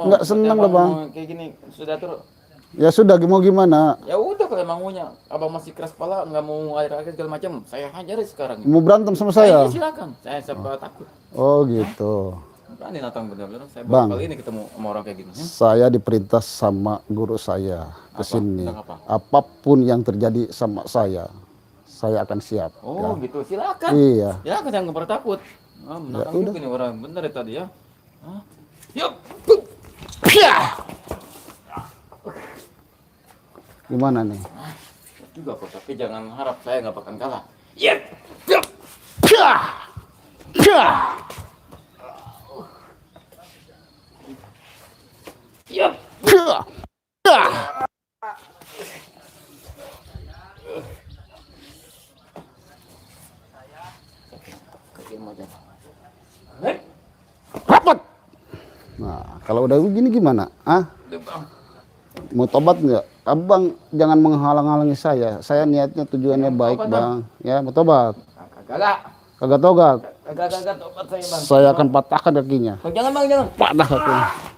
Nggak senang lah bang. Kayak gini sudah terus. Ya sudah, mau gimana? Ya udah kalau emang maunya abang masih keras kepala nggak mau air segala macam, saya hajar sekarang. Mau berantem sama Iya saya? silakan, saya siapa takut. Oh gitu. Berani datang benar-benar. Saya Bang, baru kali ini ketemu sama orang kayak gini. saya diperintah sama guru saya ke sini. Tentang apa? Apapun yang terjadi sama saya akan siap. Oh ya. gitu, silakan. Iya. Silakan, jangan pernah takut. Menantang udah. juga nih orang, bener ya tadi ya. Yuk. Gimana nih? Juga kok, tapi jangan harap saya nggak bakal kalah. Rapat. Nah, kalau udah begini gimana? Mau tobat nggak? Abang jangan menghalang-halangi saya. Saya niatnya tujuannya baik bang. Ya mau tobat. Kagak tobat. Kagak tobat saya bang. Saya akan patahkan kakinya. Jangan bang, jangan. Patah kakinya.